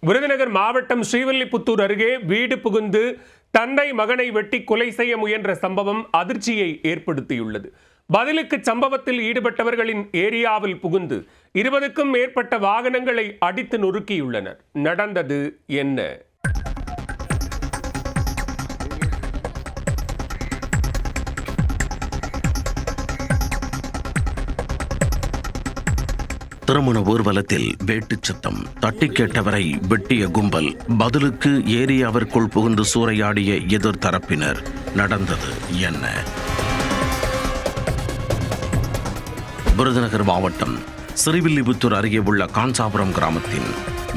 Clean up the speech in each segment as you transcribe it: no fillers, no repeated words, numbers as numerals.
விருதுநகர் மாவட்டம் ஸ்ரீவில்லிபுத்தூர் அருகே வீடு புகுந்து தந்தை மகனை வெட்டி கொலை செய்ய முயன்ற சம்பவம் அதிர்ச்சியை ஏற்படுத்தியுள்ளது. பதிலுக்கு சம்பவத்தில் ஈடுபட்டவர்களின் ஏரியாவில் புகுந்து 20க்கும் மேற்பட்ட வாகனங்களை அடித்து நொறுக்கியுள்ளனர். நடந்தது என்ன? திருமண ஊர்வலத்தில் வேட்டுச் சத்தம், தட்டி கேட்டவரை வெட்டிய கும்பல், பதிலுக்கு ஏரியாவிற்குள் புகுந்து சூறையாடிய எதிர்த்தரப்பினர். நடந்தது என்ன? விருதுநகர் மாவட்டம் ஸ்ரீவில்லிபுத்தூர் அருகே உள்ள காஞ்சாபுரம் கிராமத்தின்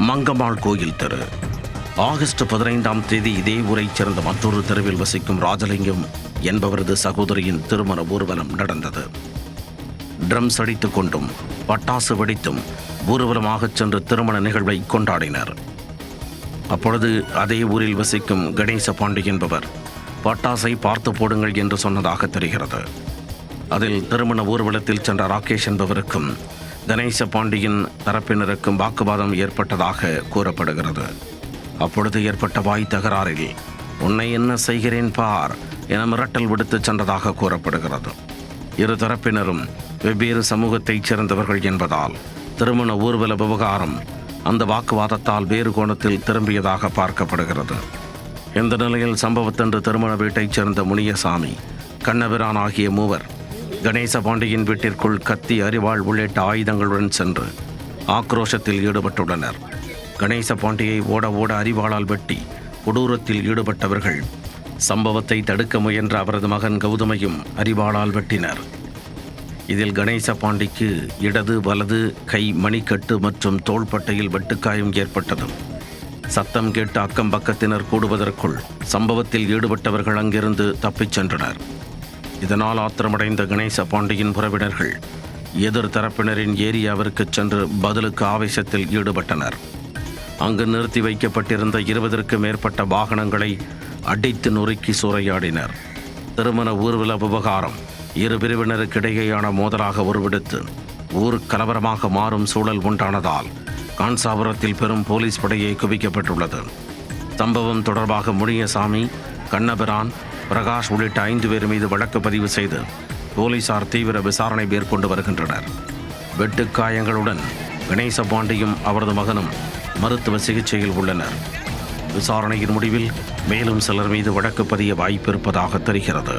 மங்கம்மாள் கோயில் தெரு. ஆகஸ்ட் 15ஆம் தேதி இதே ஊரைச் சேர்ந்த மற்றொரு தெருவில் வசிக்கும் ராஜலிங்கம் என்பவரது சகோதரியின் திருமண ஊர்வலம் நடந்தது. ட்ரம்ஸ் அடித்துக் கொண்டும் பட்டாசு வெடித்தும் ஊர்வலமாகச் சென்று திருமண நிகழ்வை கொண்டாடினர். அப்பொழுது அதே ஊரில் வசிக்கும் கணேச பாண்டி என்பவர் பட்டாசை பார்த்து போடுங்கள் என்று சொன்னதாக தெரிகிறது. அதில் திருமண ஊர்வலத்தில் சென்ற ராகேஷ் என்பவருக்கும் கணேச பாண்டியின் தரப்பினருக்கும் வாக்குவாதம் ஏற்பட்டதாக கூறப்படுகிறது. அப்பொழுது ஏற்பட்ட வாய் தகராறில் உன்னை என்ன செய்கிறேன் பார் என மிரட்டல் விடுத்து சென்றதாக கூறப்படுகிறது. இரு தரப்பினரும் வெவ்வேறு சமூகத்தைச் சேர்ந்தவர்கள் என்பதால் திருமண ஊர்வல விவகாரம் அந்த வாக்குவாதத்தால் வேறு கோணத்தில் திரும்பியதாக பார்க்கப்படுகிறது. இந்த நிலையில் சம்பவத்தன்று திருமண வீட்டைச் சேர்ந்த முனியசாமி, கண்ணபிரான் ஆகிய மூவர் கணேச பாண்டியின் வீட்டிற்குள் கத்தி, அரிவாள் உள்ளிட்ட ஆயுதங்களுடன் சென்று ஆக்ரோஷத்தில் ஈடுபட்டுள்ளனர். கணேச பாண்டியை ஓட ஓட அரிவாளால் வெட்டி கொடூரத்தில் ஈடுபட்டவர்கள் சம்பவத்தை தடுக்க முயன்ற அவரது மகன் கௌதமையும் அரிவாளால் வெட்டினர். இதில் கணேச பாண்டிக்கு இடது வலது கை மணிக்கட்டு மற்றும் தோள்பட்டையில் வெட்டுக்காயம் ஏற்பட்டது. சத்தம் கேட்டு அக்கம் பக்கத்தினர் கூடுவதற்குள் சம்பவத்தில் ஈடுபட்டவர்கள் அங்கிருந்து தப்பிச் சென்றனர். இதனால் ஆத்திரமடைந்த கணேச பாண்டியின் உறவினர்கள் எதிர் தரப்பினரின் ஏரியாவிற்கு சென்று பதிலுக்கு ஆவேசத்தில் ஈடுபட்டனர். அங்கு நிறுத்தி வைக்கப்பட்டிருந்த 20க்கும் மேற்பட்ட வாகனங்களை அடித்து நொறுக்கி சூறையாடினர். திருமண ஊர்வல விவகாரம் இரு பிரிவினருக்கிடையேயான மோதலாக உருவெடுத்து ஊர் கலவரமாக மாறும் சூழல் உண்டானதால் காஞ்சாபுரத்தில் பெரும் போலீஸ் படையை குவிக்கப்பட்டுள்ளது. சம்பவம் தொடர்பாக முனியசாமி, கண்ணபிரான், பிரகாஷ் உள்ளிட்ட 5 பேர் மீது வழக்கு பதிவு செய்து போலீசார் தீவிர விசாரணை மேற்கொண்டு வருகின்றனர். வெட்டுக்காயங்களுடன் கணேச பாண்டியும் அவரது மகனும் மருத்துவ சிகிச்சையில் உள்ளனர். விசாரணையின் முடிவில் மேலும் சிலர் மீது வழக்கு பதிய வாய்ப்பிருப்பதாக தெரிகிறது.